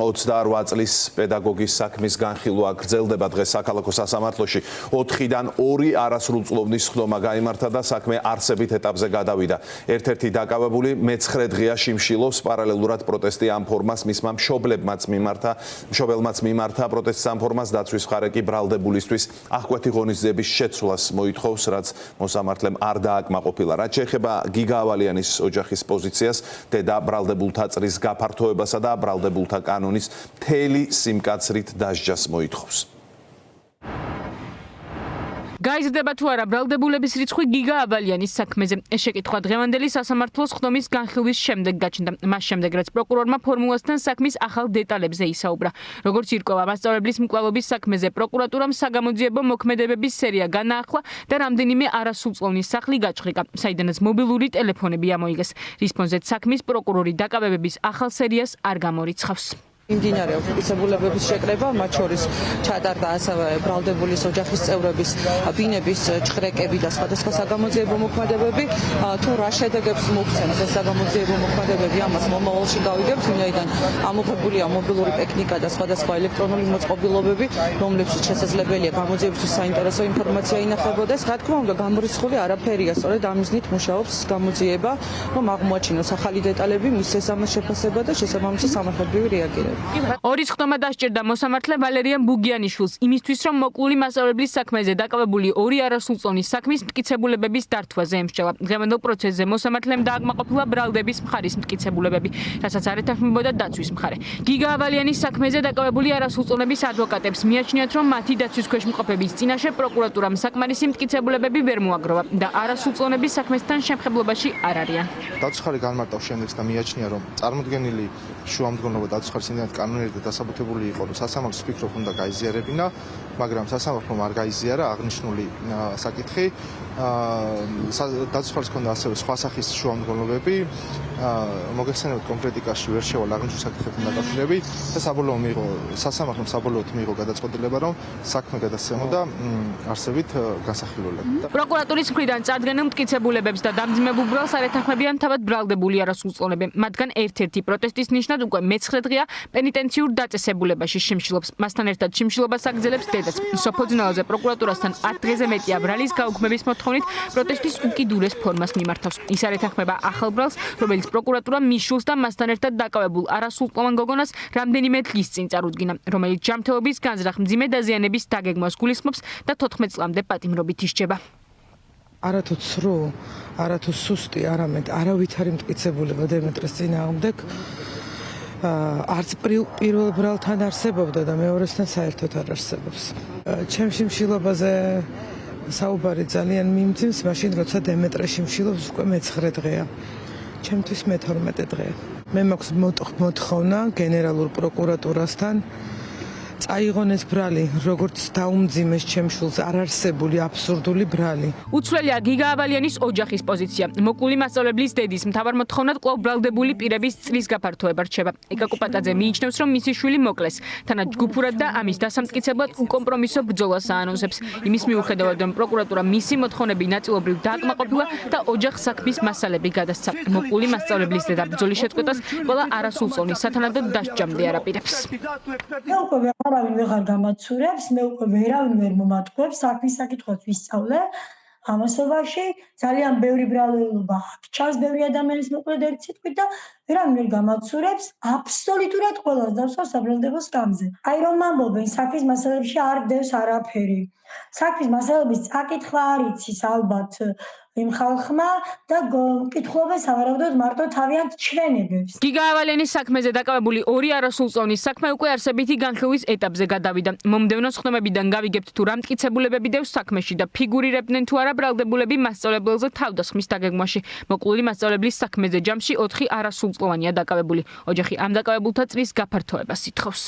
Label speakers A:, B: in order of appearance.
A: 28 წლის პედაგოგის საქმის განხილვა გრძელდება დღეს საქალაქო სასამართლოში. 4-დან 2 არასრულწლოვნის ხდომა გაიმართა და საქმე არსებით ეტაპზე გადავიდა. ერთ-ერთი დაკავებული მე-9 დღეა შიმშილობს. პარალელურად პროტესტი ამ ფორმას მისმა მშობელმაც მიმართა პროტესტს ამ ფორმას დაცვის მხარე კი ბრალდებულისთვის აღკვეთი ღონისძიების შეცვლას მოითხოვს, რაც მოსამართლემ არ დააკმაყოფილა. რაც შეეხება გიგა ავალიანის ოჯახის პოზიციას, დედა ბრალდებულთა წრის გაფართოებასა და ბრალდებულთა კანონის მთელი სიმკაცრით დასჯას მოითხოვს.
B: გაიზრდება თუ არა ბრალდებულების რიცხვი გიგა ავალიანის საქმეზე. ეს შეკითხვა დღევანდელი სასამართლოს ხდომის განხილვის შემდეგ გაჩნდა. მას შემდეგ რაც პროკურორმა ფორმულასთან საქმის ახალ დეტალებზე ისაუბრა. როგორც ირკვევა, მასწავლებლის მკვლელობის საქმეზე პროკურატურამ საგამოძიებო მოქმედებების სერია განაახლა და რამდენიმე არასრულწლოვნის სახლი გაჩხრიკა, საიდანაც მობილური ტელეფონები ამოიღეს. რის ფონზეც საქმის პროკურორი დაკავებების ახალ სერიას არ გამორიცხავს.
C: მიმდინარეობს მტკიცებულებების შეკრება, მათ შორის ჩატარდა ასევე ბრალდებულის ოჯახის წევრების ბინების ჩხრეკები და სხვადასხვა საგამოძიებო მოქმედებები. თუ რა შედეგებს მოგცემს ეს საგამოძიებო მოქმედებები, ამას მომავალში გავიგებთ, ვინაიდან ამოღებულია მობილური ტექნიკა და სხვადასხვა ელექტრონული მოწყობილობები, რომლებშიც შესაძლებელია გამოძიებისთვის საინტერესო ინფორმაცია ინახებოდეს. რა თქმა უნდა, გამორიცხული არაფერია, სწორედ ამ მიზნით მუშაობს გამოძიება, რომ აღმოაჩინოს ახალი დეტალები მის შესაბამის შეფასება და შესაბამისი სამართლებრივი რეაგირება.
B: ორის ხდომა დასჭირდა მოსამართლე ვალერიან ბუგიანიშვილს იმისთვის, რომ მოკლული მასწავლებლის საქმეზე დაკავებული 2 არასრულწლოვნის საქმის მტკიცებულებების დართვაზე ემსჯელა. დღევანდელ პროცესზე მოსამართლემ დააკმაყოფილა ბრალდების მხარის მტკიცებულებები, რასაც არ ეთანხმებოდა დაცვის მხარე. გიგა ავალიანის საქმეზე დაკავებული არასრულწლოვნების ადვოკატებს მიაჩნიათ, რომ მათი დაცვის ქვეშ მყოფების წინაშე პროკურატურამ საკმარისი მტკიცებულებები ვერ მოაგროვა და არასრულწლოვნების საქმესთან შემხებლობაში არ არიან.
D: დაცვხარი განმარტავს შემდეგს და მიაჩნია, რომ წარმოდგენილი შუამდგომლობა დაცვხარის კანონიერი და დასაბუთებული იყო, რომ სასამართლოს ფიქრობ უნდა გაიზიარებინა, მაგრამ სასამართლომ არ გაიზიარა აღნიშნული საკითხი. დაცვხარის ჰქონდა ასევე სხვა სახის შუამდგომლობები, მოგეხსენებათ კონკრეტიკაში ვერ შევალ აღნიშნულ საკითხებთან დაკავშირებით და სასამართლომ საბოლოოდ მიიღო გადაწყვეტილება, რომ საქმე გადასცემოდა არსებით განსახილველად.
B: პროკურატურის მხრიდან წარდგენილ მტკიცებულებებს და დამძიმებულ ბრალს არ ეთანხმებიან თავად ბრალდებული არასრულწლოვნები. მათგან ერთ-ერთი პროტესტის ნიშნად უკვე მე-9 დღეა პენიტენციურ დაწესებულებაში შიმშილობს. მასთან ერთად შიმშილობას აგრძელებს დედაც. სოფოძნაოზე პროკურატურასთან 10 დღეზე მეტია ბრალის გაუქმების მოთხოვნით პროტესტის უკიდურეს ფორმას მიმართავს. ის არ ეთანხმება ახალ ბრალს, რომელიც პროკურატურამ მის შვილს და მასთან ერთად დაკავებულ არასრულწლოვან გოგონას რამდენიმე დღის წინ წარუდგინა, რომელიც ჯანმრთელობის განზრახ მძიმე დაზიანების დაგეგმვას გულისხმობს და 14 წლამდე პატიმრობით ისჯება.
C: არათუ ცრუ, არათუ სუსტი, არამედ არავითარი მტკიცებულება დემეტრეს წინააღმდეგ არც პირველ ბრალთან არსებობდა და მეორესთან საერთოდ არ არსებობს. ჩემ შიმშილობაზე საუბარი ძალიან მიმძიმს, მაშინ როცა დემეტრე შიმშილობს უკვე მე-9 დღეა. ჩემთვის მე-12 დღეა. მე მაქვს მოთხოვნა გენერალურ პროკურატურასთან წაიღონ ეს ბრალი, როგორც დაუმძიმეს ჩემ შვილს არარსებული აბსურდული ბრალი.
B: უცვლელია გიგა ავალიანის ოჯახის პოზიცია. მოკლული მასწავლებლის დედის მთავარ მოთხოვნად კვლავ ბრალდებული პირების წრის გაფართოება რჩება. ეკა კუპატაძე მიიჩნევს, რომ მისი შვილი მოკლეს. თანაც ჯგუფურად და ამის დასამტკიცებლად უკომპრომისო ბრძოლას აანონსებს. იმის მიუხედავად, რომ პროკურატურა მისი მოთხოვნები ნაწილობრივ დააკმაყოფილა და ოჯახ საქმის მასალები გადასცა. მოკლული მასწავლებლის დედა ბრძოლის შეწყვეტას ყველა არასრულწლოვნის სათანადოდ დასჯამდე არაპირებს.
E: არავინ ვეღარ გამაცურებს, მე უკვე ვერავინ ვერ მომატყუებს, საქმის საკითხებს ვისწავლე. ამასობაში ძალიან ბევრი ბრალდება ჩანს ბევრი ადამიანის მოკლედ ერთ სიტყვით და ვერავინ ვერ გამაცურებს, აბსოლუტურად ყველას დავსვავს საბრალდებო სკამზე. აი რომ ამბობენ, საქმის მასალებში არ დევს არაფერი. საქმის მასალების წაკითხვა არ იცის ალბათ იმ ხალხმა და მკითხულობენ სავარაუდოდ მარტო თავიანთ ჩვენებებს.
B: გიგა ავალიანის საქმეზე დაკავებული 2 არასრულწლოვნის საქმე უკვე არსებითი განხილვის ეტაპზე გადავიდა. მომდევნო ხდომებიდან გავიგებთ თუ რა მტკიცებულებები დევს საქმეში და ფიგურირებდნენ თუ არა ბრალდებულები მასწავლებელზე თავდასხმის დაგეგმვაში. მოკლული მასწავლებლის საქმეზე ჯამში 4 არასრულწლოვანია დაკავებული. ოჯახი ამ დაკავებულთა წრის გაფართოებას ითხოვს.